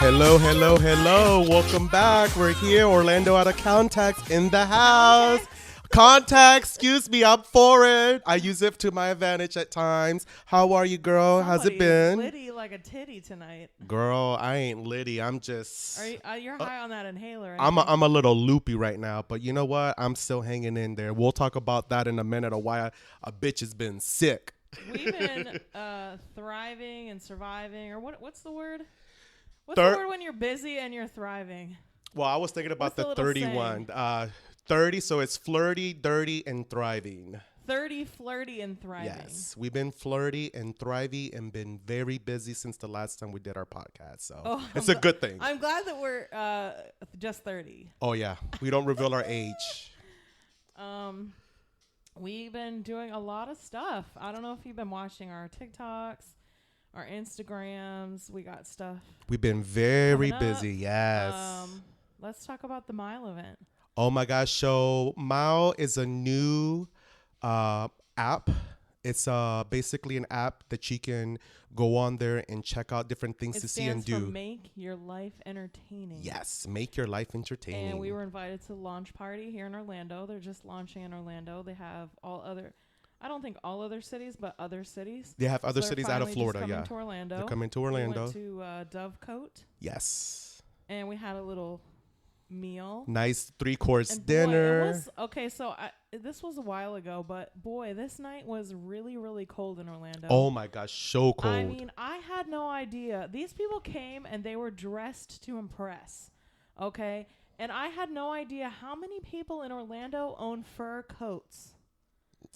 Hello, hello, hello. Welcome back. We're here. Orlando out of Context in the house. Context, excuse me, I'm foreign. I use it to my advantage at times. How are you, girl? How's it been? Litty like a titty tonight. Girl, I ain't litty. I'm just... You're high on that inhaler. I'm a little loopy right now, but you know what? I'm still hanging in there. We'll talk about that in a minute of why a bitch has been sick. We've been thriving and surviving, or what's the word? What's the word when you're busy and you're thriving? Well, I was thinking about the 31. 30, so it's flirty, dirty, and thriving. 30, flirty, and thriving. Yes, we've been flirty and thriving and been very busy since the last time we did our podcast. So it's a good thing. I'm glad that we're just 30. Oh, yeah. We don't reveal our age. We've been doing a lot of stuff. I don't know if you've been watching our TikToks, our Instagrams. We got stuff. We've been very busy. Yes. Let's talk about the Mile event. Oh my gosh. So Mile is a new app. It's basically an app that you can go on there and check out different things to see and do. It stands for Make Your Life Entertaining. Yes, make your life entertaining. And we were invited to the launch party here in Orlando. They're just launching in Orlando. They have I don't think all other cities, but other cities. They have other cities out of Florida, coming to Orlando. They're coming to Orlando. We went to Dovecote. Yes. And we had a little meal. Nice 3-course dinner. This was a while ago, but boy, this night was really, really cold in Orlando. Oh my gosh, so cold. I mean, I had no idea. These people came and they were dressed to impress. Okay? And I had no idea how many people in Orlando own fur coats.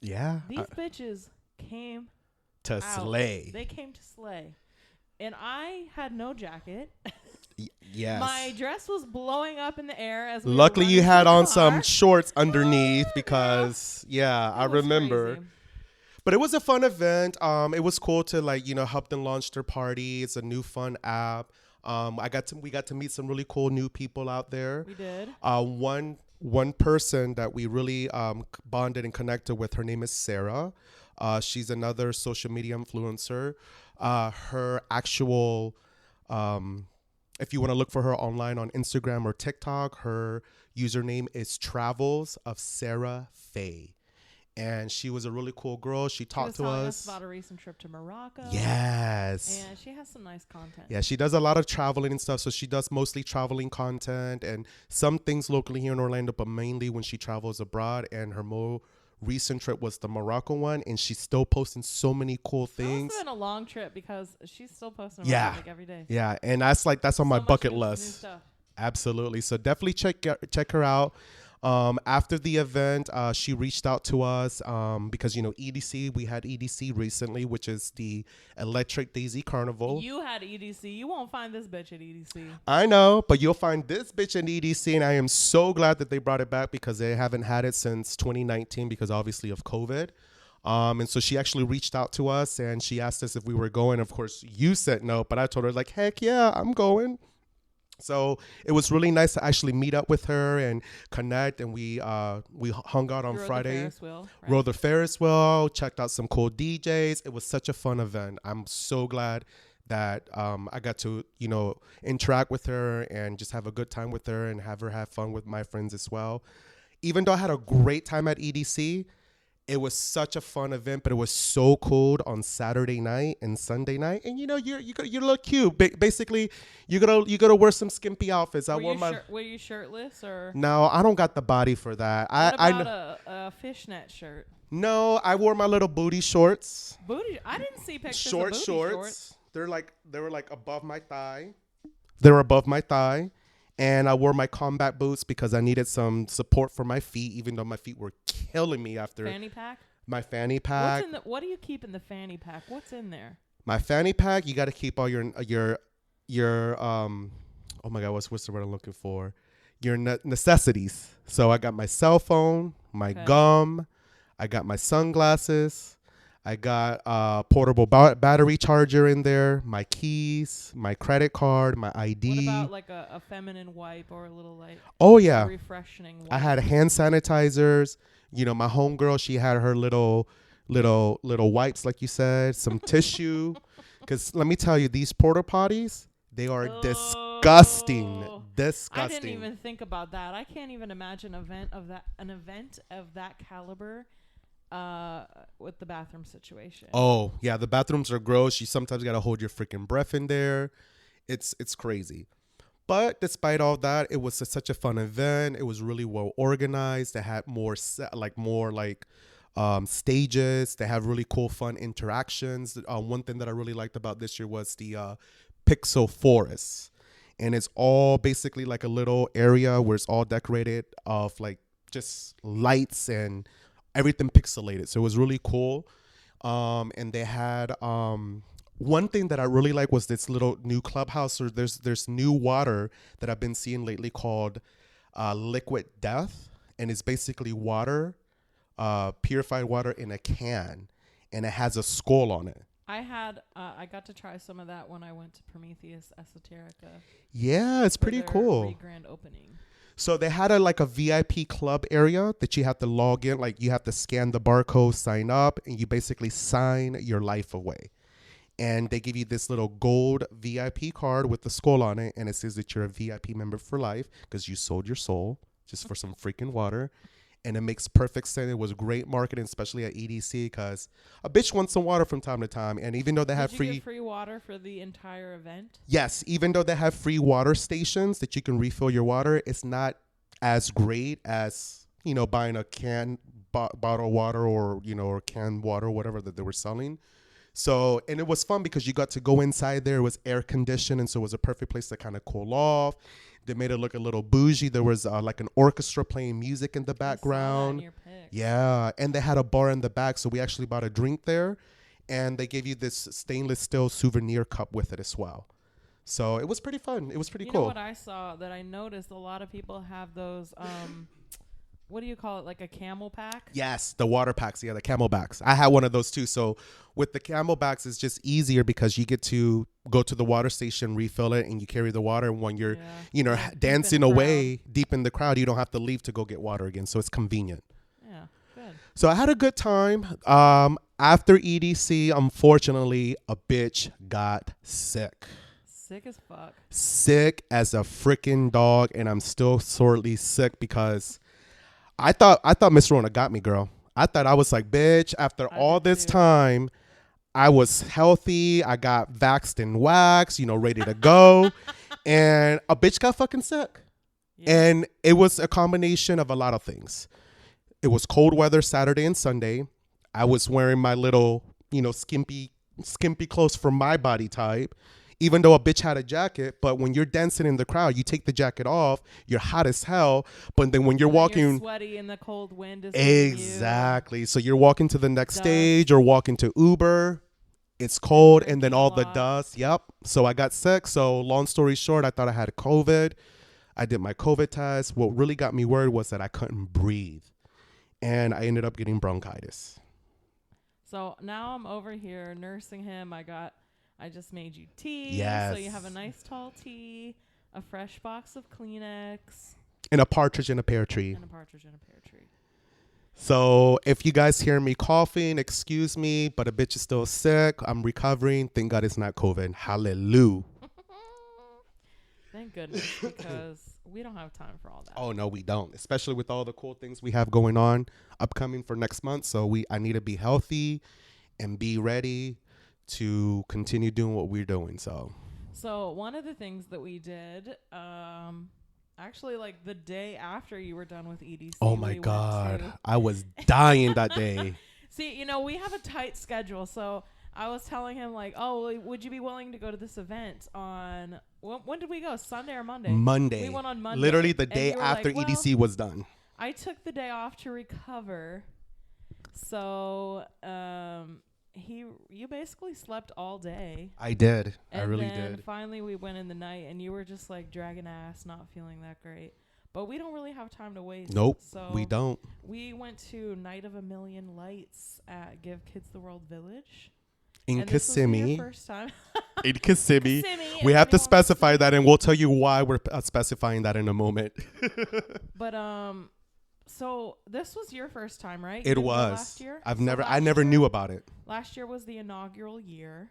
Yeah. These bitches came to slay. They came to slay. And I had no jacket. Yes. My dress was blowing up in the air as luckily you had on some shorts underneath because I remember. Crazy. But it was a fun event. It was cool to help them launch their party. It's a new fun app. We got to meet some really cool new people out there. We did. One person that we really bonded and connected with, her name is Sarah. She's another social media influencer. Her actual if you want to look for her online on Instagram or TikTok, her username is Travels of Sarah Faye. And she was a really cool girl. She talked to us about a recent trip to Morocco. Yes. And she has some nice content. Yeah, she does a lot of traveling and stuff. So she does mostly traveling content and some things locally here in Orlando, but mainly when she travels abroad. And her more recent trip was the Morocco one, and she's still posting so many cool things. It's been a long trip because she's still posting every day. Yeah, and that's on my bucket list. Absolutely. So definitely check her out. After the event, she reached out to us because EDC. We had EDC recently, which is the Electric Daisy Carnival. You had EDC. You won't find this bitch at EDC. I know, but you'll find this bitch at EDC, and I am so glad that they brought it back because they haven't had it since 2019 because obviously of COVID. And so she actually reached out to us and she asked us if we were going. Of course, you said no, but I told her heck yeah, I'm going. So it was really nice to actually meet up with her and connect, and we hung out on Friday. Rode the Ferris wheel, checked out some cool DJs. It was such a fun event. I'm so glad that I got to interact with her and just have a good time with her and have her have fun with my friends as well. Even though I had a great time at EDC, it was such a fun event, but it was so cold on Saturday night and Sunday night. And you look cute. Basically, you gotta wear some skimpy outfits. Were you shirtless or? No, I don't got the body for that. What about a fishnet shirt? No, I wore my little booty shorts. I didn't see pictures. Short of booty shorts. They were above my thigh. They were above my thigh. And I wore my combat boots because I needed some support for my feet, even though my feet were killing me after. Fanny pack? My fanny pack. What do you keep in the fanny pack? What's in there? My fanny pack, you got to keep all your oh my God, what's the word I'm looking for? Your necessities. So I got my cell phone, my gum, I got my sunglasses. I got a portable battery charger in there, my keys, my credit card, my ID. What about a feminine wipe or a little refreshing wipe? I had hand sanitizers. My homegirl, she had her little wipes, like you said, some tissue. Because let me tell you, these porta potties, they are disgusting. disgusting. I Disgusting. didn't even think about that. I can't even imagine an event of that caliber with the bathroom situation. Oh, yeah, the bathrooms are gross. You sometimes got to hold your freaking breath in there. It's crazy. But despite all that, it was such a fun event. It was really well organized. They had more stages. They have really cool, fun interactions. One thing that I really liked about this year was the Pixel Forest. And it's all basically like a little area where it's all decorated of like just lights and everything pixelated. So it was really cool. And they had one thing that I really like was this little new clubhouse. Or there's new water that I've been seeing lately called Liquid Death, and it's basically water, purified water in a can, and it has a skull on it. I got to try some of that when I went to Prometheus Esoterica. Yeah, it's pretty cool. Grand opening. So they had a VIP club area that you have to log in. Like you have to scan the barcode, sign up, and you basically sign your life away. And they give you this little gold VIP card with the skull on it. And it says that you're a VIP member for life because you sold your soul just for some freaking water. And it makes perfect sense. It was great marketing, especially at EDC, because a bitch wants some water from time to time. And even though they have free water for the entire event? Yes. Even though they have free water stations that you can refill your water, it's not as great as, buying a can bottle of water or canned water, whatever that they were selling. So, and it was fun because you got to go inside there. It was air conditioned, and so it was a perfect place to kind of cool off. They made it look a little bougie. There was like an orchestra playing music in the background. Yeah, and they had a bar in the back, so we actually bought a drink there, and they gave you this stainless steel souvenir cup with it as well. So it was pretty fun. It was pretty cool. You know what I saw that I noticed? A lot of people have those. What do you call it? Like a camel pack? Yes, the water packs. Yeah, the camelbacks. I had one of those too. So with the camelbacks, it's just easier because you get to go to the water station, refill it, and you carry the water. And when you're, dancing away deep in the crowd, you don't have to leave to go get water again. So it's convenient. Yeah, good. So I had a good time. After EDC, unfortunately, a bitch got sick. Sick as fuck. Sick as a freaking dog. And I'm still sorely sick because I thought Miss Rona got me, girl. I thought I was like, bitch, after all this time, I was healthy. I got vaxxed and waxed, ready to go. And a bitch got fucking sick. Yeah. And it was a combination of a lot of things. It was cold weather Saturday and Sunday. I was wearing my little, skimpy clothes for my body type. Even though a bitch had a jacket, but when you're dancing in the crowd, you take the jacket off, you're hot as hell, but then when you're walking... You're sweaty and the cold wind is exactly. So you're walking to the next stage or walking to Uber, it's cold, and then all the dust. Yep. So I got sick. So long story short, I thought I had COVID. I did my COVID test. What really got me worried was that I couldn't breathe, and I ended up getting bronchitis. So now I'm over here nursing him. I just made you tea. Yes. So you have a nice tall tea, a fresh box of Kleenex. And a partridge in a pear tree. So if you guys hear me coughing, excuse me, but a bitch is still sick. I'm recovering. Thank God it's not COVID. Hallelujah. Thank goodness, because we don't have time for all that. Oh, no, we don't. Especially with all the cool things we have going on upcoming for next month. So I need to be healthy and be ready to continue doing what we're doing. So one of the things that we did, actually like the day after you were done with EDC. Oh my God. I was dying that day. See, we have a tight schedule. So I was telling him like, oh, would you be willing to go to this event on, when did we go? Sunday or Monday? Monday. We went on Monday. Literally the day after EDC was done. I took the day off to recover. So, you basically slept all day. I did. And I really then did. Finally we went in the night and you were just like dragging ass, not feeling that great. But we don't really have time to waste. Nope. So we don't. We went to Night of a Million Lights at Give Kids the World Village. In Kissimmee. First time. In Kissimmee. We have to specify that, and we'll tell you why we're specifying that in a moment. But so this was your first time, right? It was. Last year? I never knew about it. Last year was the inaugural year.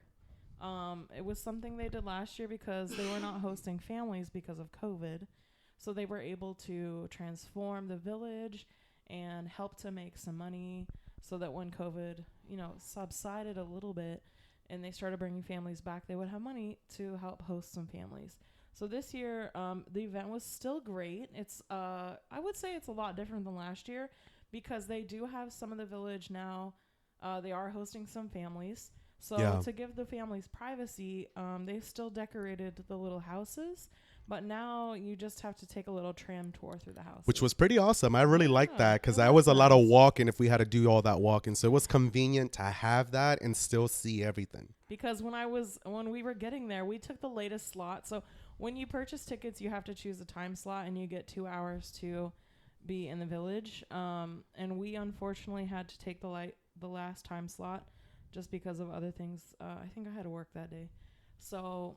It was something they did last year because they were not hosting families because of COVID. So they were able to transform the village and help to make some money so that when COVID, subsided a little bit and they started bringing families back, they would have money to help host some families. So this year, the event was still great. It's, I would say it's a lot different than last year because they do have some of the village now. They are hosting some families. So to give the families privacy, they still decorated the little houses. But now you just have to take a little tram tour through the house. Which was pretty awesome. I really liked that because that was a lot of walking if we had to do all that walking. So it was convenient to have that and still see everything. Because when we were getting there, we took the latest slot. So when you purchase tickets, you have to choose a time slot and you get 2 hours to be in the village. And we unfortunately had to take the last time slot just because of other things. I think I had to work that day. So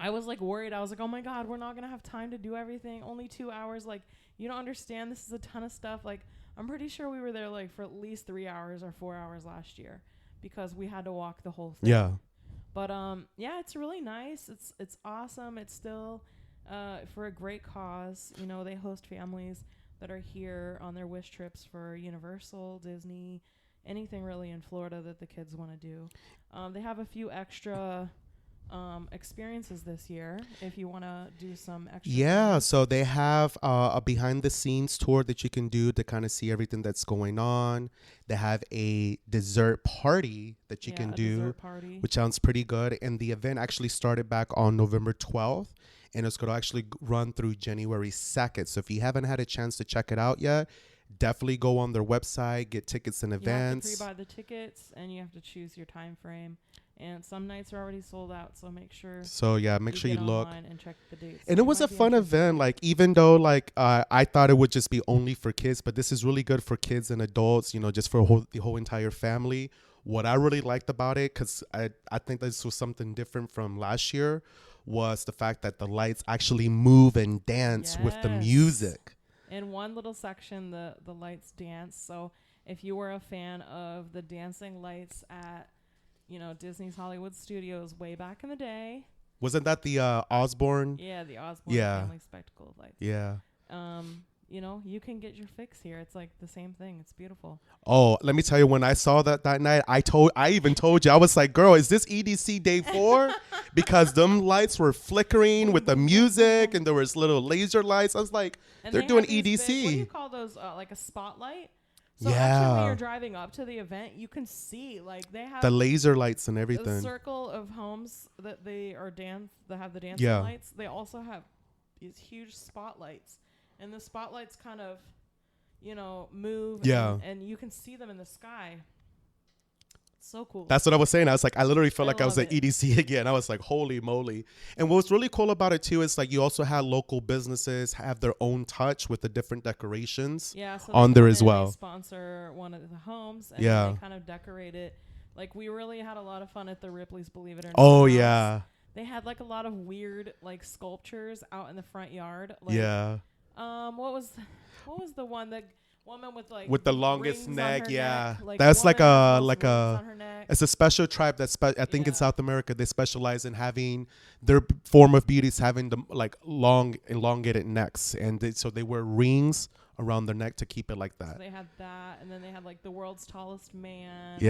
I was like worried. I was like, oh my God, we're not going to have time to do everything. Only 2 hours. Like, you don't understand. This is a ton of stuff. Like, I'm pretty sure we were there like for at least 3 hours or 4 hours last year because we had to walk the whole thing. Yeah. But, it's really nice. It's awesome. It's still, for a great cause. They host families that are here on their wish trips for Universal, Disney, anything really in Florida that the kids want to do. They have a few extra experiences this year if you want to do some extra things. So they have a behind the scenes tour that you can do to kind of see everything that's going on. They have a dessert party that you can do, which sounds pretty good. And the event actually started back on November 12th and it's going to actually run through January 2nd. So if you haven't had a chance to check it out yet, definitely go on their website, get tickets in advance. You have to pre-buy the tickets and you have to choose your time frame. And some nights are already sold out, so make sure. So yeah, make sure you look and check the dates. And it was a fun event. Like even though I thought it would just be only for kids, but this is really good for kids and adults. Just for the whole entire family. What I really liked about it, because I think this was something different from last year, was the fact that the lights actually move and dance with the music. In one little section, the lights dance. So if you were a fan of the dancing lights at Disney's Hollywood Studios way back in the day. Wasn't that the Osborne? Yeah, the Osborne Family Spectacle lights. Yeah. You can get your fix here. It's like the same thing. It's beautiful. Oh, let me tell you, when I saw that night, I even told you, I was like, girl, is this EDC day 4? Because them lights were flickering with the music and there was little laser lights. I was like, they're doing EDC. What do you call those? Like a spotlight? So actually when you're driving up to the event, you can see they have the laser lights and everything. The circle of homes that that have the dancing lights. They also have these huge spotlights, and the spotlights kind of, move. And you can see them in the sky. So cool. That's what I was saying. I was like, I literally felt like I was at EDC again. I was like, holy moly. And what's really cool about it too is you also had local businesses have their own touch with the different decorations on there as well. They sponsor one of the homes and they kind of decorate it. We really had a lot of fun at the Ripley's Believe It or Not. Oh house. Yeah. They had a lot of weird sculptures out in the front yard. What was the one that woman with the longest neck? That's it's a special tribe I think in South America they specialize in having their form of beauty is having the long elongated necks, and so they wear rings around their neck to keep it like that. So they had that, and then they had the world's tallest man.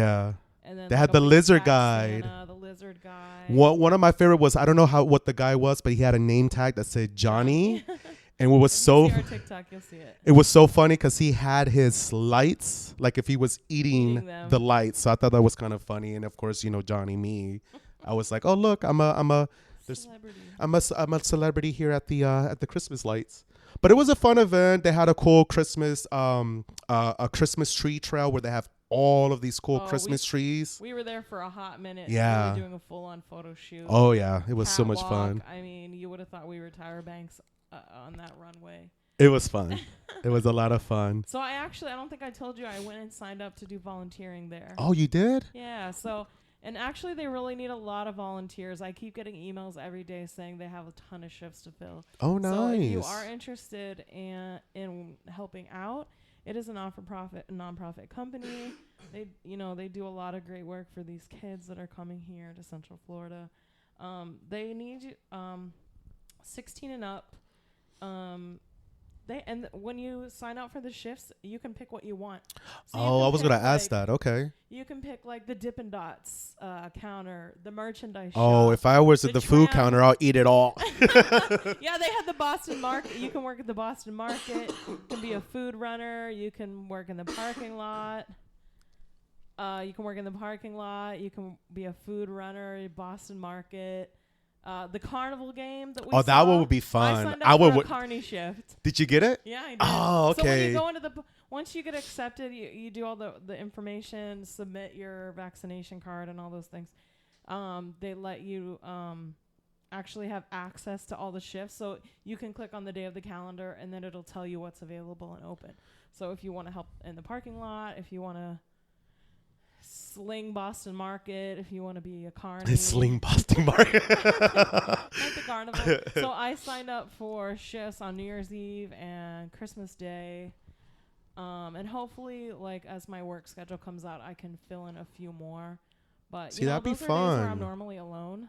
And then they had the lizard guy. The lizard guy. One of my favorite was, I don't know what the guy was, but he had a name tag that said Johnny. And what was so our TikTok, you'll see it. It was so funny because he had his lights if he was eating the lights. So I thought that was kind of funny. And of course, Johnny me, I was like, oh look, I'm a celebrity here at the Christmas lights. But it was a fun event. They had a cool Christmas a Christmas tree trail where they have all of these cool Christmas trees. We were there for a hot minute. Yeah. We were doing a full-on photo shoot. Oh yeah, it was so much fun. I mean, you would have thought we were Tyra Banks on that runway. It was fun. It was a lot of fun. So I don't think I told you I went and signed up to do volunteering there. Oh, you did? Yeah. So, and actually they really need a lot of volunteers. I keep getting emails every day saying they have a ton of shifts to fill. Oh, nice. So if you are interested in helping out, it is a nonprofit company. they do a lot of great work for these kids that are coming here to Central Florida. They need you 16 and up. When you sign up for the shifts, you can pick what you want. So I was gonna ask that. Okay. You can pick like the Dippin' Dots counter, the merchandise Oh, shop. if I was at the food counter, I'll eat it all. Yeah, they had the Boston Market. You can work at the Boston Market. You can be a food runner. You can work in the parking lot. You can work in the parking lot. You can be a food runner, Boston Market. The carnival game that we saw. That one would be fun. I signed up for a carny shift. Did you get it? Yeah, I did. Oh, okay. So when you go into once you get accepted, you do all the information, submit your vaccination card and all those things. They let you actually have access to all the shifts. So you can click on the day of the calendar and then it'll tell you what's available and open. So if you want to help in the parking lot, if you want to sling Boston Market, if you want to be a carny. Sling Boston Market. Like the carnival. So I signed up for shifts on New Year's Eve and Christmas Day. And hopefully, like, as my work schedule comes out, I can fill in a few more. But see, that'd be those are fun. days where I'm normally alone.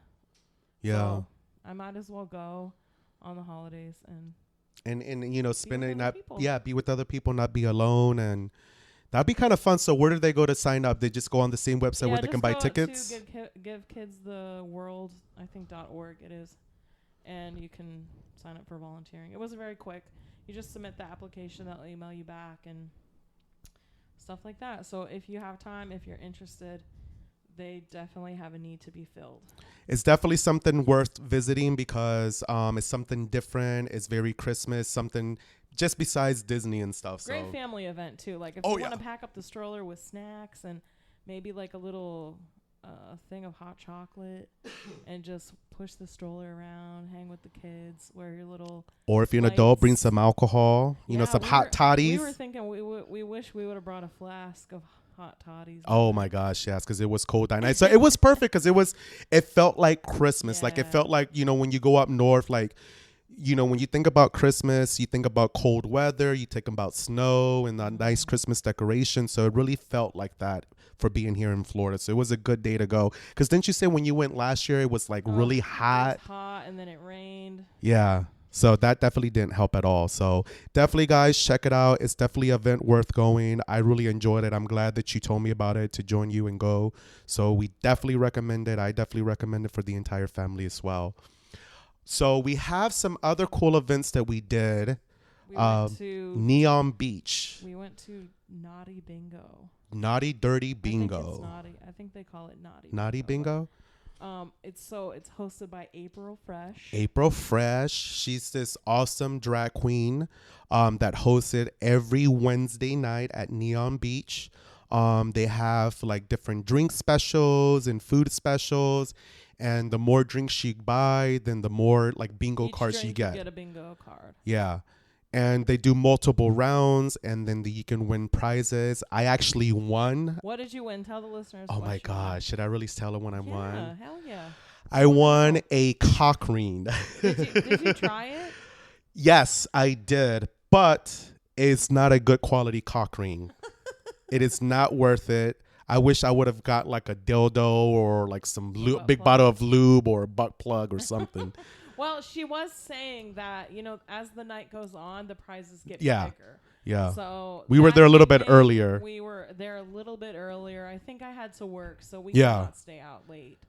Yeah. So I might as well go on the holidays and spend it, be with other people, not be alone, and that'd be kind of fun. So where do they go to sign up? They just go on the same website where they can buy tickets? To give Kids the World, I think .org it is, and you can sign up for volunteering. It was very quick. You just submit the application, they'll email you back and stuff like that. So if you have time, if you're interested, they definitely have a need to be filled. It's definitely something worth visiting because it's something different. It's very Christmas, something just besides Disney and stuff. Great family event too. Like if you want to pack up the stroller with snacks and maybe like a little thing of hot chocolate and just push the stroller around, hang with the kids, wear your little. Or if you're an adult, bring some alcohol. Some hot toddies. We were thinking we wish we would have brought a flask of hot toddies. Oh my gosh, yes, because it was cold that night. So it was perfect because it felt like Christmas. Yeah. Like it felt like, when you go up north, like, when you think about Christmas, you think about cold weather, you think about snow and the nice Christmas decoration. So it really felt like that for being here in Florida. So it was a good day to go. Because didn't you say when you went last year, it was like really hot? It was hot and then it rained. Yeah. So that definitely didn't help at all. So definitely, guys, check it out. It's definitely an event worth going. I really enjoyed it. I'm glad that you told me about it to join you and go. So we definitely recommend it. I definitely recommend it for the entire family as well. So we have some other cool events that we did. We went to Neon Beach. We went to Naughty Bingo. Naughty Dirty Bingo. I think it's naughty. I think they call it Naughty. Naughty Bingo. It's hosted by April Fresh. April Fresh. She's this awesome drag queen that hosted every Wednesday night at Neon Beach. They have like different drink specials and food specials. And the more drinks you buy, then the more like bingo cards you get. You get a bingo card. Yeah. And they do multiple rounds, and then you can win prizes. I actually won. What did you win? Tell the listeners. Oh my gosh. Should I really tell them what I won? Yeah, hell yeah. I won a cock ring. Did you try it? Yes, I did. But it's not a good quality cock ring. It is not worth it. I wish I would have got like a dildo or like some big bottle of lube or a butt plug or something. Well, she was saying that, as the night goes on, the prizes get bigger. Yeah. So we were there a little bit earlier. We were there a little bit earlier. I think I had to work, so we could not stay out late.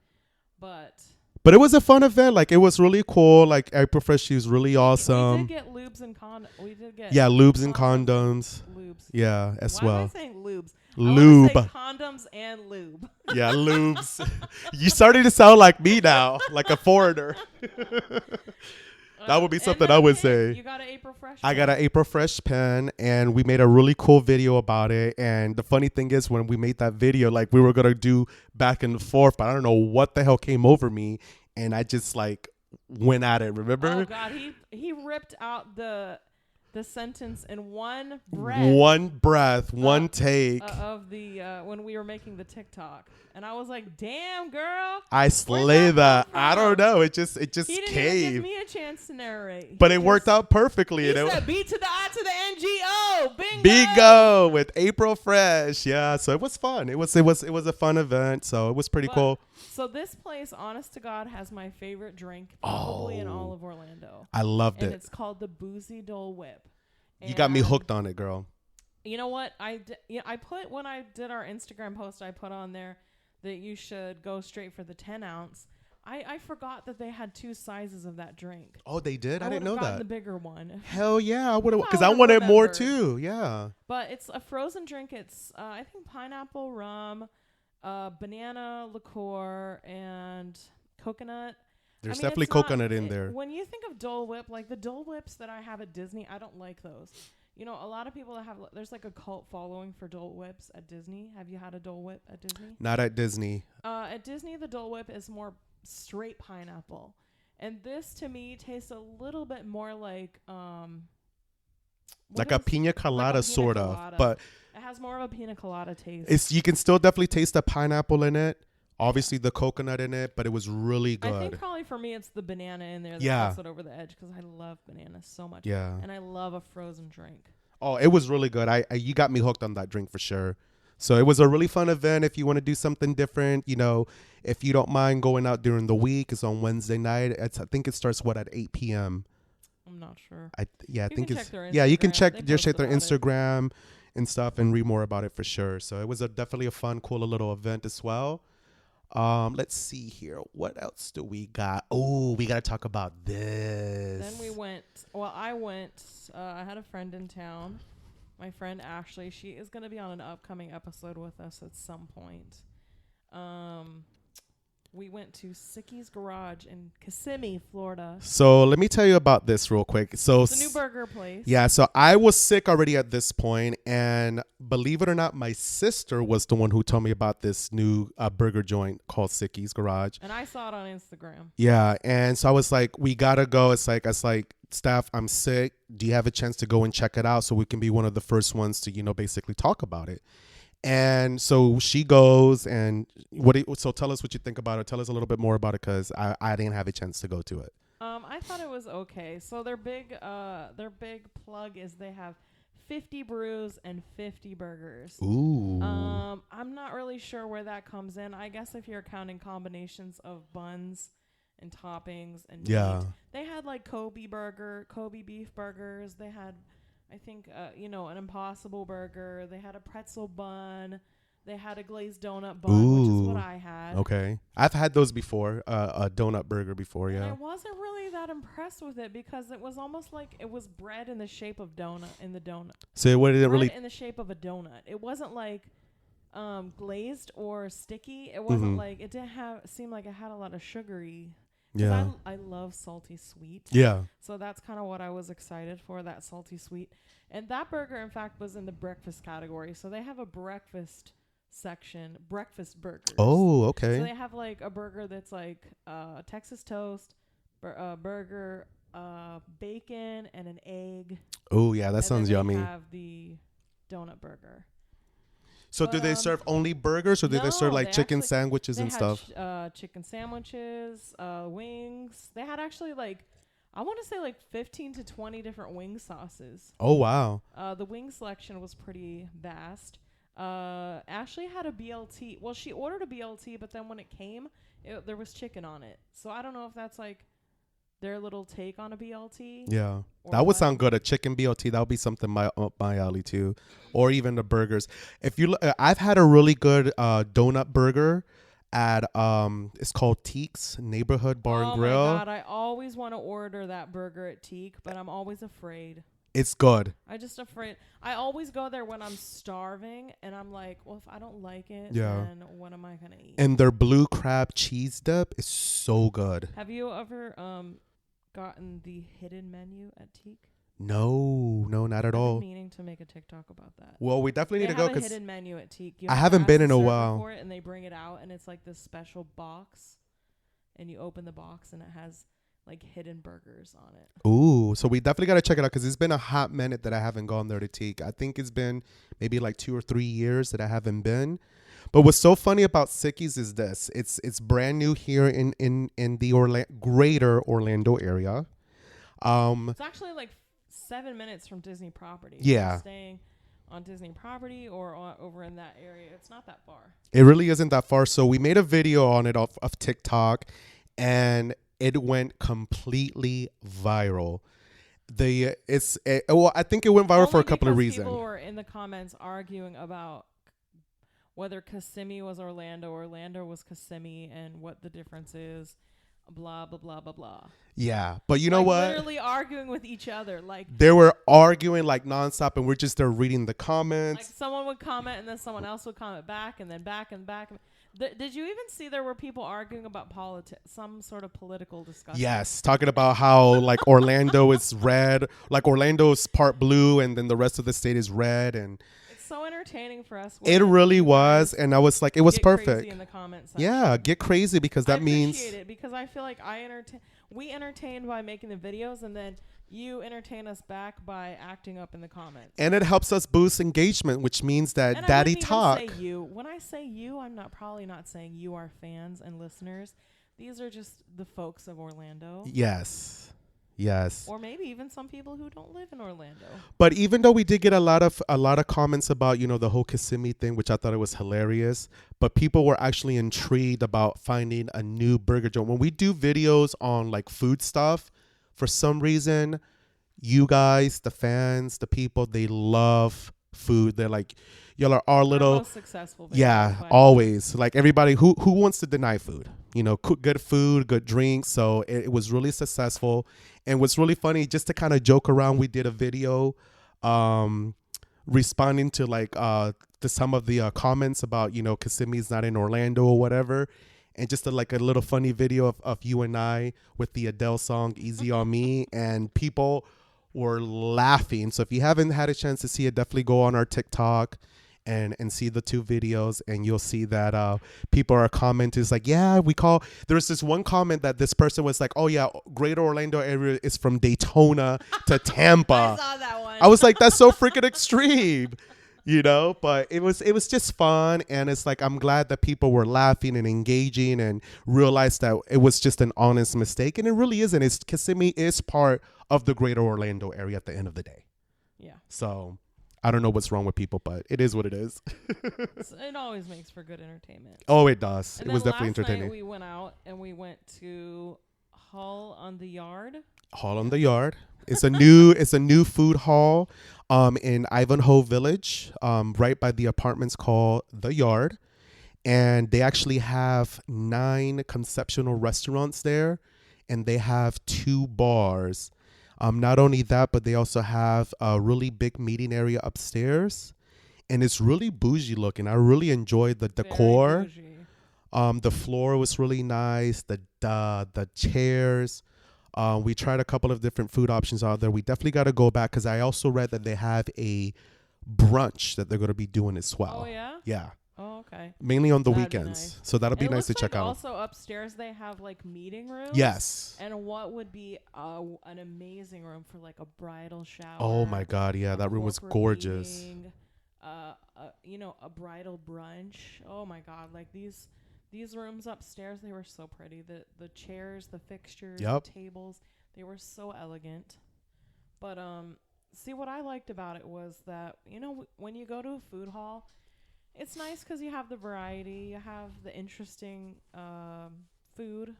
But it was a fun event. Like, it was really cool. Like, April Fresh, she was really awesome. We did get lubes and condoms. Lubes and condoms. Lubes. Yeah, as well. Why am I saying lubes? Lube. I say condoms and lube. Yeah, lubes. You started to sound like me now, like a foreigner. That would be something I would say. You got an April Fresh pen? I got an April Fresh pen, and we made a really cool video about it. And the funny thing is, when we made that video, like, we were going to do back and forth, but I don't know what the hell came over me. And I just, like, went at it, remember? Oh, God. He ripped out the the sentence in one breath. One breath, one take. Of the when we were making the TikTok, and I was like, "Damn, girl, I slay that. I don't know. It just he didn't even came. give me a chance to narrate, But it worked out perfectly. He You know? said, "B to the I to the NGO, bingo." Bingo with April Fresh. Yeah, so it was fun. It was a fun event. So it was pretty cool. So this place, honest to God, has my favorite drink probably in all of Orlando. I loved and it. It's called the Boozy Dole Whip. You got me hooked on it, girl. You know what? I put, when I did our Instagram post, I put on there that you should go straight for the 10 ounce. I forgot that they had 2 sizes of that drink. Oh, they did? I didn't know that. The bigger one. Hell yeah, I would have, because I wanted more too. Yeah. But it's a frozen drink. It's I think pineapple rum, banana liqueur, and coconut. There's definitely coconut in there. When you think of Dole Whip, like the Dole Whips that I have at Disney, I don't like those. You know, a lot of people that have, there's like a cult following for Dole Whips at Disney. Have you had a Dole Whip at Disney? Not at Disney. At Disney, the Dole Whip is more straight pineapple. And this to me tastes a little bit more like like a pina colada, sort of. But it has more of a pina colada taste. You can still definitely taste the pineapple in it. Obviously the coconut in it, but it was really good. I think probably for me it's the banana in there that puts it over the edge, because I love bananas so much. Yeah. And I love a frozen drink. Oh, it was really good. You got me hooked on that drink for sure. So it was a really fun event. If you want to do something different, you know, if you don't mind going out during the week, it's on Wednesday night. I think it starts at 8 p.m. I'm not sure. I think it's you can check their Instagram and stuff and read more about it for sure. So it was definitely a fun, cool little event as well. Let's see here. What else do we got? Oh, we got to talk about this. Then I had a friend in town. My friend Ashley, she is going to be on an upcoming episode with us at some point. We went to Sickies Garage in Kissimmee, Florida. So let me tell you about this real quick. So it's a new burger place. Yeah, so I was sick already at this point, and believe it or not, my sister was the one who told me about this new burger joint called Sickies Garage. And I saw it on Instagram. Yeah, and so I was like, we gotta go. It's like, Steph, I'm sick. Do you have a chance to go and check it out so we can be one of the first ones to, you know, basically talk about it? And so she goes, and so tell us what you think about it. Tell us a little bit more about it, because I didn't have a chance to go to it. I thought it was okay. So their big plug is they have 50 brews and 50 burgers. Ooh. I'm not really sure where that comes in. I guess if you're counting combinations of buns and toppings and meat. They had like Kobe beef burgers. They had, I think, an Impossible burger. They had a pretzel bun. They had a glazed donut bun, which is what I had. Okay. I've had those before, a donut burger before, yeah. And I wasn't really that impressed with it, because it was almost like it was bread in the shape of donut. So what did it really? Bread in the shape of a donut. It wasn't like glazed or sticky. It wasn't like, it didn't seem like it had a lot of sugary. Yeah. I love salty sweet. Yeah. So that's kind of what I was excited for, that salty sweet. And that burger, in fact, was in the breakfast category. So they have a breakfast section, breakfast burgers. Oh, okay. So they have like a burger that's like Texas toast, burger, bacon, and an egg. Oh, yeah, that sounds yummy. They have the donut burger. So do they serve only burgers, or do they serve like chicken sandwiches and stuff? Chicken sandwiches, wings. They had actually I want to say 15 to 20 different wing sauces. Oh, wow. The wing selection was pretty vast. Ashley had a BLT. Well, she ordered a BLT, but then when it came, there was chicken on it. So I don't know if that's their little take on a BLT. Yeah, that would sound good. A chicken BLT, that would be something up my alley too, or even the burgers. If you, I've had a really good donut burger at it's called Teak's Neighborhood Bar and Grill. Oh my God, I always want to order that burger at Teak, but I'm always afraid. It's good. I'm just afraid. I always go there when I'm starving, and I'm like, well, if I don't like it, then what am I gonna eat? And their blue crab cheese dip is so good. Have you ever gotten the hidden menu at Teak? No, not at all. I've been meaning to make a TikTok about that. Well, we definitely need to go, because hidden menu at Teak. I haven't been in a while. For it, and they bring it out, and it's like this special box, and you open the box, and it has like hidden burgers on it. Ooh, so we definitely got to check it out because it's been a hot minute that I haven't gone there to take. I think it's been maybe like 2 or 3 years that I haven't been. But what's so funny about Sickies is this: it's brand new here in the greater Orlando area. It's actually like 7 minutes from Disney property. Yeah. So staying on Disney property or over in that area, it's not that far. It really isn't that far. So we made a video on it of TikTok, and it went completely viral. Well, I think it went viral for a couple of reasons. People were in the comments arguing about whether Kissimmee was Orlando was Kissimmee, and what the difference is. Blah blah blah blah blah. Yeah, but you know what? Literally arguing with each other, like they were arguing like nonstop, and we're just there reading the comments. Like someone would comment, and then someone else would comment back, and then back and back. Did you even see there were people arguing about politics, some sort of political discussion? Yes, talking about how like Orlando is red, like Orlando's part blue, and then the rest of the state is red, and so entertaining for us. It really was, and I was like, it was perfect. Crazy in the comment section. Yeah, get crazy because that means. I appreciate it because I feel like we entertain by making the videos, and then you entertain us back by acting up in the comments. And it helps us boost engagement, which means that and Daddy Talk. Say you. When I say you, I'm probably not saying you, our fans and listeners. These are just the folks of Orlando. Yes. Or maybe even some people who don't live in Orlando. But even though we did get a lot of comments about, the whole Kissimmee thing, which I thought it was hilarious, but people were actually intrigued about finding a new burger joint. When we do videos on like food stuff, for some reason, you guys, the fans, the people, they love food. They're like, y'all are our little most successful. Yeah, always. Like everybody who wants to deny food, cook good food, good drinks. So it was really successful. And what's really funny, just to kind of joke around, we did a video responding to like to some of the comments about, Kissimmee's not in Orlando or whatever. And just a little funny video of you and I with the Adele song Easy on Me. And people were laughing. So if you haven't had a chance to see it, definitely go on our TikTok and see the 2 videos, and you'll see that people are commenting. It's like, yeah, there's this one comment that this person was like, oh yeah, Greater Orlando area is from Daytona to Tampa. I saw that one. I was like, that's so freaking extreme, but it was just fun. And it's like, I'm glad that people were laughing and engaging and realized that it was just an honest mistake. And it really isn't. Kissimmee is part of the Greater Orlando area at the end of the day. Yeah. So I don't know what's wrong with people, but it is what it is. It always makes for good entertainment. Oh, it does. And it was definitely last entertaining. Night we went out and we went to Hall on the Yard. Hall on the Yard. It's a new food hall in Ivanhoe Village, right by the apartments called The Yard. And they actually have 9 conceptual restaurants there, and they have 2 bars. Not only that, but they also have a really big meeting area upstairs, and it's really bougie looking. I really enjoyed the decor. The floor was really nice. The chairs. We tried a couple of different food options out there. We definitely got to go back because I also read that they have a brunch that they're going to be doing as well. Oh yeah. Yeah. Oh, okay. Mainly on the weekends. Nice. So that'll be nice to check out. Also upstairs they have like meeting rooms. Yes. And what would be an amazing room for like a bridal shower. Oh my God, yeah, that room was gorgeous. Meeting, a bridal brunch. Oh my God, like these rooms upstairs, they were so pretty. The chairs, the fixtures, the tables, they were so elegant. But see, what I liked about it was that, when you go to a food hall, it's nice because you have the variety, you have the interesting food,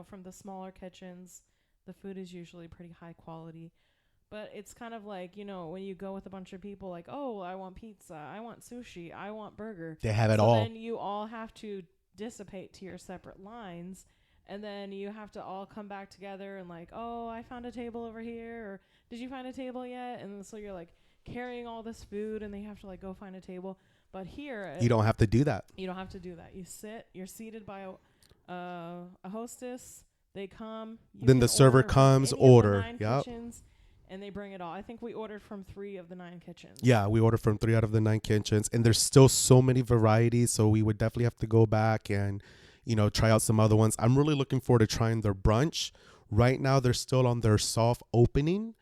from the smaller kitchens. The food is usually pretty high quality. But it's kind of like, when you go with a bunch of people, like, oh, I want pizza, I want sushi, I want burger. They have it all. Then you all have to dissipate to your separate lines. And then you have to all come back together and like, oh, I found a table over here. Or did you find a table yet? And so you're like carrying all this food and they have to like go find a table. But here, you don't have to do that. You don't have to do that. You're seated by a hostess. They come. Then the server comes, order. Yep. And they bring it all. I think we ordered from 3 of the 9 kitchens. Yeah, we ordered from 3 out of the 9 kitchens. And there's still so many varieties. So we would definitely have to go back and, try out some other ones. I'm really looking forward to trying their brunch. Right now, they're still on their soft opening.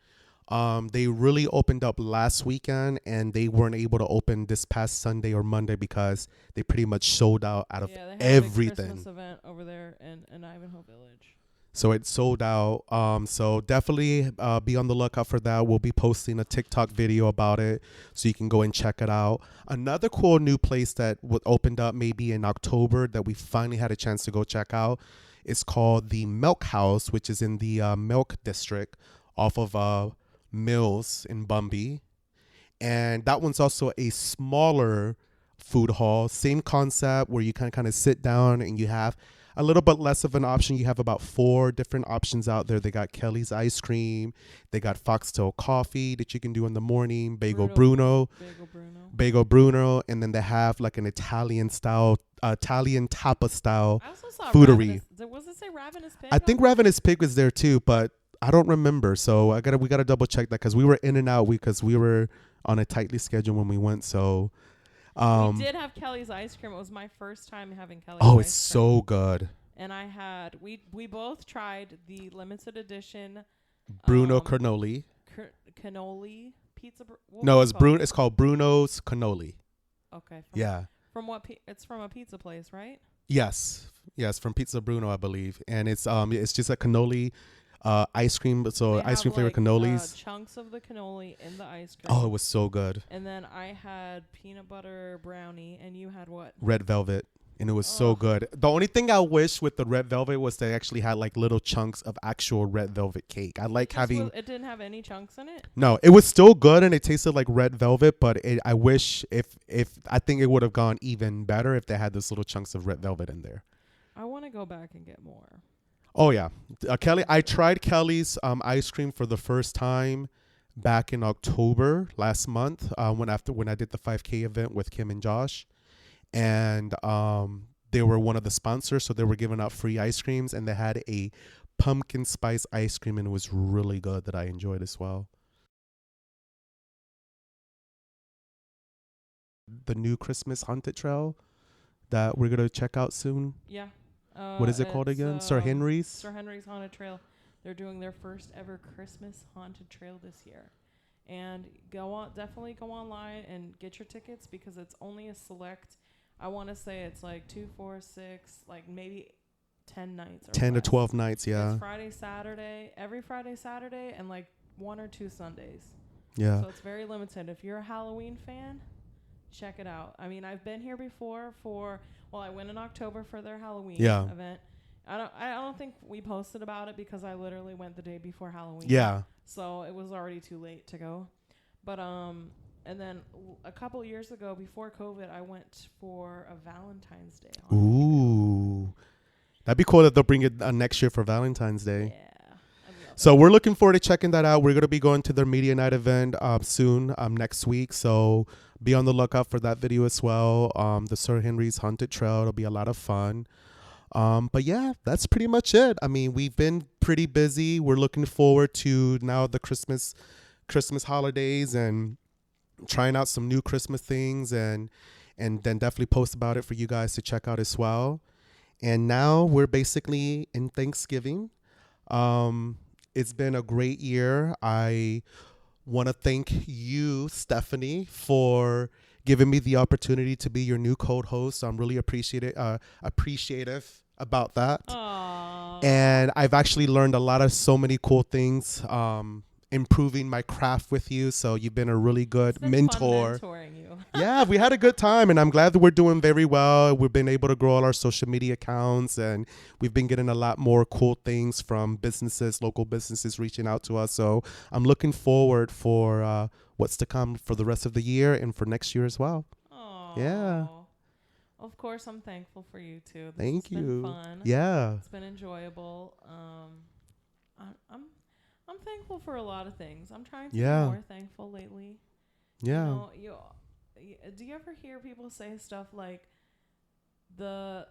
They really opened up last weekend, and they weren't able to open this past Sunday or Monday because they pretty much sold out of Yeah, they had a big everything. Christmas event over there in Ivanhoe Village. So it sold out. So definitely be on the lookout for that. We'll be posting a TikTok video about it, so you can go and check it out. Another cool new place that opened up maybe in October that we finally had a chance to go check out is called the Milkhouse, which is in the Milk District off of Mills in Bumby. And that one's also a smaller food hall. Same concept where you kind of sit down and you have a little bit less of an option. You have about 4 different options out there. They got Kelly's ice cream. They got foxtail coffee that you can do in the morning. Bagel Bruno. And then they have like an Italian tapa style I also saw foodery. Was it say Ravenous Pig? I think Ravenous Pig was there too, but I don't remember. So we gotta double check that because we were in and out because we were on a tightly schedule when we went. So we did have Kelly's ice cream. It was my first time having Kelly's ice oh, cream. it's so good. And we both tried the limited edition Bruno cannoli. Cannoli pizza. No, it's Bruno. It's called Bruno's cannoli. Okay. Yeah. From what? It's from a pizza place, right? Yes, from Pizza Bruno, I believe, and it's just a cannoli. Ice cream, so ice cream flavored cannolis. Chunks of the cannoli in the ice cream. Oh, it was so good. And then I had peanut butter brownie, and you had what? Red velvet, and it was so good. The only thing I wish with the red velvet was they actually had like little chunks of actual red velvet cake. I like having. It didn't have any chunks in it. No, it was still good, and it tasted like red velvet. But I wish if I think it would have gone even better if they had those little chunks of red velvet in there. I want to go back and get more. Oh yeah, Kelly. I tried Kelly's ice cream for the first time back in October last month when I did the 5K event with Kim and Josh, and they were one of the sponsors, so they were giving out free ice creams, and they had a pumpkin spice ice cream, and it was really good that I enjoyed as well. The new Christmas haunted trail that we're gonna check out soon. Yeah. What is it called again? Sir Henry's Haunted Trail. They're doing their first ever Christmas haunted trail this year. And definitely go online and get your tickets because it's only a select, I want to say it's like 2, 4, 6, like maybe 10 nights. 10 to 12 nights, yeah. It's every Friday, Saturday, and like 1 or 2 Sundays. Yeah. So it's very limited. If you're a Halloween fan, check it out. I mean, I've been here before I went in October for their Halloween event. I don't think we posted about it because I literally went the day before Halloween. Yeah. So it was already too late to go. But and then a couple years ago before COVID, I went for a Valentine's Day. Ooh. That'd be cool that they'll bring it next year for Valentine's Day. Yeah. So we're looking forward to checking that out. We're going to be going to their media night event soon, next week. So be on the lookout for that video as well. The Sir Henry's Haunted Trail. It'll be a lot of fun. But yeah, that's pretty much it. I mean, we've been pretty busy. We're looking forward to now the Christmas holidays and trying out some new Christmas things and then definitely post about it for you guys to check out as well. And now we're basically in Thanksgiving. It's been a great year. I want to thank you, Stephanie, for giving me the opportunity to be your new co-host. I'm really appreciative about that. Aww. And I've actually learned so many cool things, improving my craft with you. So you've been a really good mentor. Fun mentoring you. Yeah, we had a good time, and I'm glad that we're doing very well. We've been able to grow all our social media accounts, and we've been getting a lot more cool things from local businesses reaching out to us. So I'm looking forward for what's to come for the rest of the year and for next year as well. Aww. Yeah. Of course, I'm thankful for you too. Thank you. Been fun. Yeah. It's been enjoyable. I'm thankful for a lot of things. I'm trying to be more thankful lately. Yeah. Do you ever hear people say stuff like the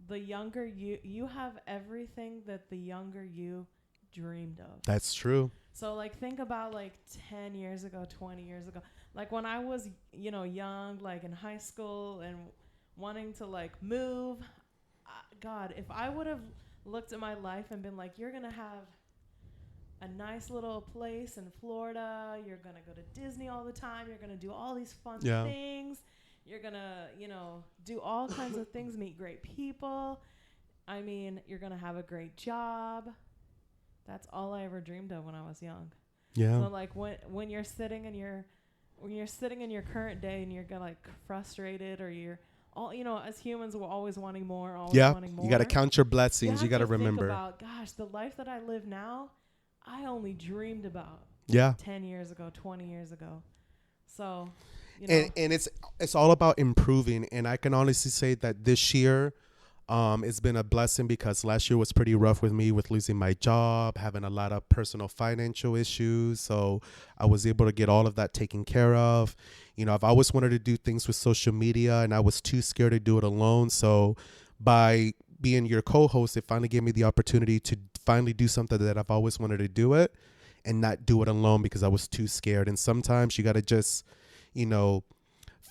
younger you have everything that the younger you dreamed of? That's true. So like think about like 10 years ago, 20 years ago. Like when I was, young, like in high school and wanting to like move, God, if I would have looked at my life and been like, you're going to have a nice little place in Florida. You're going to go to Disney all the time. You're going to do all these fun things. You're going to, do all kinds of things, meet great people. I mean, you're going to have a great job. That's all I ever dreamed of when I was young. Yeah. So like when you're sitting in your current day and you're like frustrated, or you're all, as humans, we're always wanting more, wanting more. You got to count your blessings. You got to remember. Think about, gosh, the life that I live now, I only dreamed about 10 years ago, 20 years ago. So, and it's all about improving. And I can honestly say that this year, it's been a blessing, because last year was pretty rough with me, with losing my job, having a lot of personal financial issues. So I was able to get all of that taken care of. I've always wanted to do things with social media, and I was too scared to do it alone. So by being your co-host, it finally gave me the opportunity to finally do something that I've always wanted to do it, and not do it alone because I was too scared. And sometimes you got to just,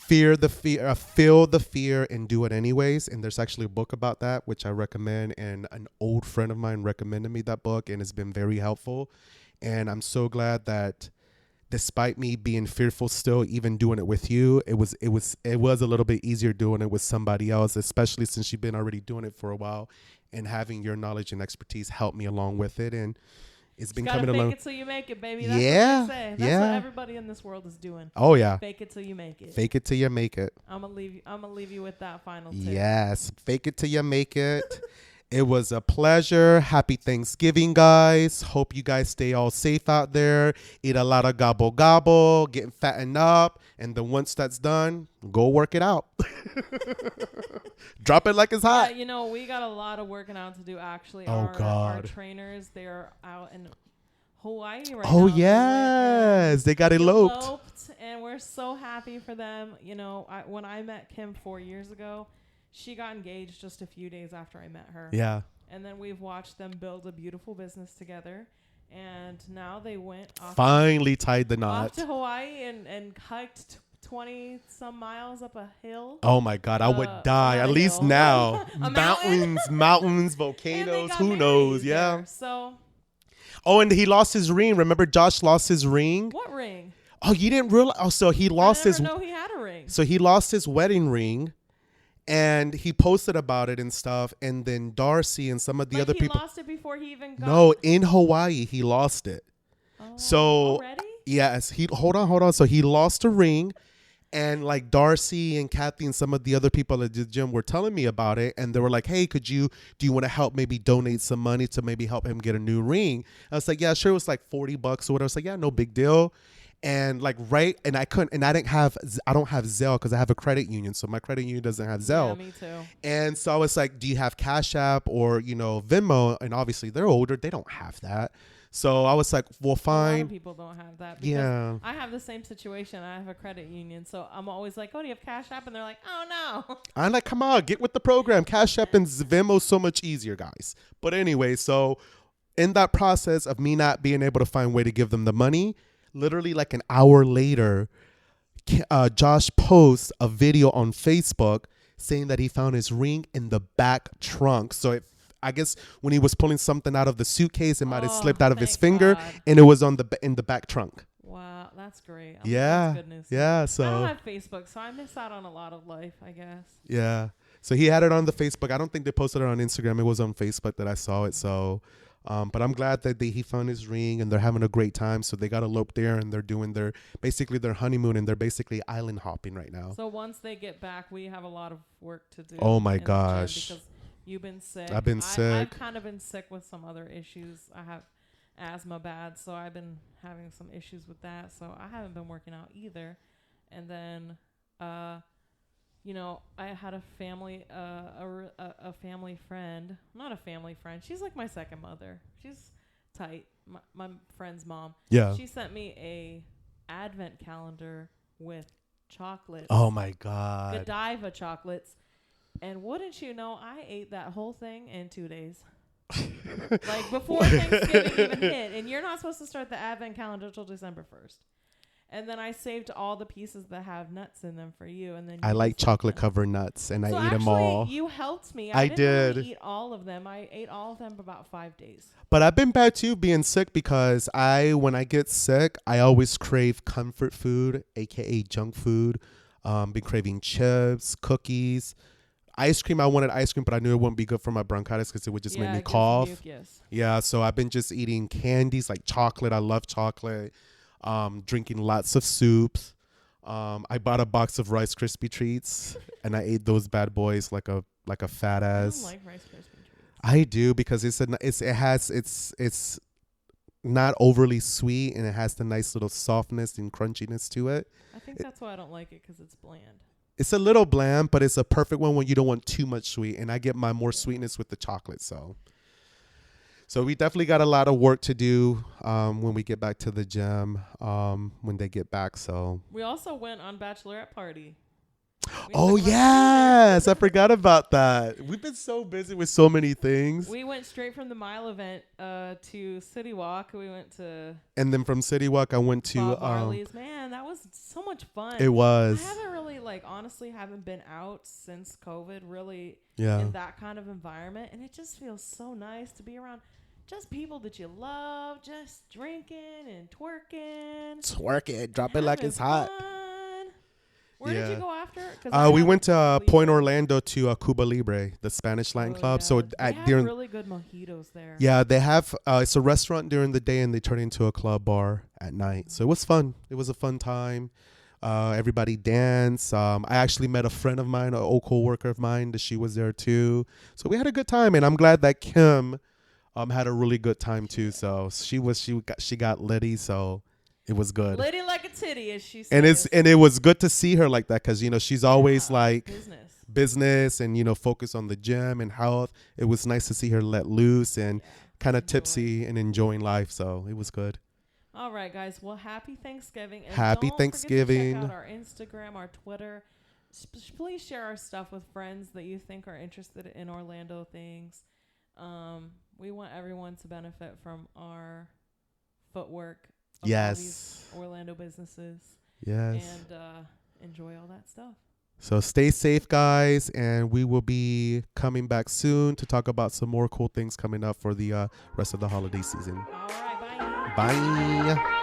feel the fear and do it anyways. And there's actually a book about that, which I recommend. And an old friend of mine recommended me that book, and it's been very helpful. And I'm so glad that despite me being fearful still, even doing it with you, it was a little bit easier doing it with somebody else, especially since you've been already doing it for a while, and having your knowledge and expertise help me along with it. And it's been coming along. Fake it till you make it, baby. That's what they say. That's what everybody in this world is doing. Oh yeah. Fake it till you make it. Fake it till you make it. I'm gonna leave you with that final tip. Yes. Fake it till you make it. It was a pleasure. Happy Thanksgiving, guys. Hope you guys stay all safe out there. Eat a lot of gobble gobble, getting fattened up. And then once that's done, go work it out. Drop it like it's hot. Yeah, we got a lot of working out to do, actually. Oh, God. Our trainers, they're out in Hawaii right now. Oh, yes. They got eloped. And we're so happy for them. When I met Kim 4 years ago, she got engaged just a few days after I met her. Yeah. And then we've watched them build a beautiful business together. And now they went off. Finally tied the knot. Off to Hawaii and hiked 20 some miles up a hill. Oh my God, I would die. At least now. mountains, volcanoes, who knows? Yeah. There. So. Oh, and he lost his ring. Remember Josh lost his ring? What ring? Oh, you didn't realize? Oh, so he lost I didn't know he had a ring. So he lost his wedding ring. And he posted about it and stuff. And then Darcy and some of the other people. He lost it before he even got. No, in Hawaii, he lost it. Oh, so, already? Yes. Hold on. So he lost a ring. And like Darcy and Kathy and some of the other people at the gym were telling me about it. And they were like, hey, do you want to help maybe donate some money to maybe help him get a new ring? I was like, yeah, sure. It was like $40 or whatever. I was like, yeah, no big deal. And like, and I don't have Zelle because I have a credit union. So my credit union doesn't have Zelle. Yeah, me too. And so I was like, do you have Cash App or, Venmo? And obviously they're older. They don't have that. So I was like, well, fine. A lot of people don't have that. Yeah. I have the same situation. I have a credit union. So I'm always like, oh, do you have Cash App? And they're like, oh, no. I'm like, come on, get with the program. Cash App and Venmo so much easier, guys. But anyway, so in that process of me not being able to find a way to give them the money, literally like an hour later, Josh posts a video on Facebook saying that he found his ring in the back trunk. So I guess when he was pulling something out of the suitcase, it might have slipped out of his finger, and it was in the back trunk. Wow, that's great. Yeah, that's good news. Yeah. So I don't have Facebook, so I miss out on a lot of life, I guess. Yeah. So he had it on the Facebook. I don't think they posted it on Instagram. It was on Facebook that I saw it. So. But I'm glad that he found his ring and they're having a great time. So they got eloped there and they're doing their honeymoon and they're basically island hopping right now. So once they get back, we have a lot of work to do. Oh my gosh. Because you've been sick. I've been sick. I've kind of been sick with some other issues. I have asthma bad, so I've been having some issues with that. So I haven't been working out either. And then, I had a family, a family friend, not a family friend. She's like my second mother. She's tight. My friend's mom. Yeah. She sent me a advent calendar with chocolates. Oh my God. Godiva chocolates. And wouldn't you know, I ate that whole thing in 2 days. Like before Thanksgiving even hit. And you're not supposed to start the advent calendar till December 1st. And then I saved all the pieces that have nuts in them for you. And then I you like just chocolate them. covered nuts, and So I ate them all. actually, you helped me. I didn't really did. eat all of them. I ate all of them for about 5 days. But I've been bad too, being sick, because when I get sick, I always crave comfort food, aka junk food. Been craving chips, cookies, ice cream. I wanted ice cream, but I knew it wouldn't be good for my bronchitis because it would just make me cough. Mucus. Yeah, so I've been just eating candies like chocolate. I love chocolate. Drinking lots of soups. I bought a box of Rice Krispie treats, and I ate those bad boys like a fat ass. I don't like Rice Krispie treats. I do, because it's not overly sweet, and it has the nice little softness and crunchiness to it. I think that's why I don't like it, because it's bland. It's a little bland, but it's a perfect one when you don't want too much sweet, and I get my more sweetness with the chocolate. So we definitely got a lot of work to do when we get back to the gym, when they get back. So we also went on bachelorette party. Oh yes, I forgot about that. We've been so busy with so many things. We went straight from the Mile event to City Walk. We went to, and then from City Walk, I went to Bob Marley's. Man, that was so much fun. It was. I haven't really honestly haven't been out since COVID. Really, yeah, in that kind of environment, and it just feels so nice to be around just people that you love, just drinking and twerking, drop it like it's hot. Where did you go after? We went to Point Orlando to Cuba Libre, the Spanish Latin club. Yeah. So they have really good mojitos there. Yeah, they have. It's a restaurant during the day, and they turn it into a club bar at night. So it was fun. It was a fun time. Everybody danced. I actually met a friend of mine, an old coworker of mine, that she was there too. So we had a good time, and I'm glad that Kim had a really good time too. So she got litty. So it was good. Litty like a titty, as she says. And it was good to see her like that, because she's always like business and focus on the gym and health. It was nice to see her let loose and kind of tipsy and enjoying life. So it was good. All right, guys. Well, happy Thanksgiving. And happy don't Thanksgiving. Forget to check out our Instagram, our Twitter. Please share our stuff with friends that you think are interested in Orlando things. We want everyone to benefit from our footwork. Yes. Orlando businesses. Yes. And enjoy all that stuff. So stay safe, guys, and we will be coming back soon to talk about some more cool things coming up for the rest of the holiday season. All right, bye. Bye.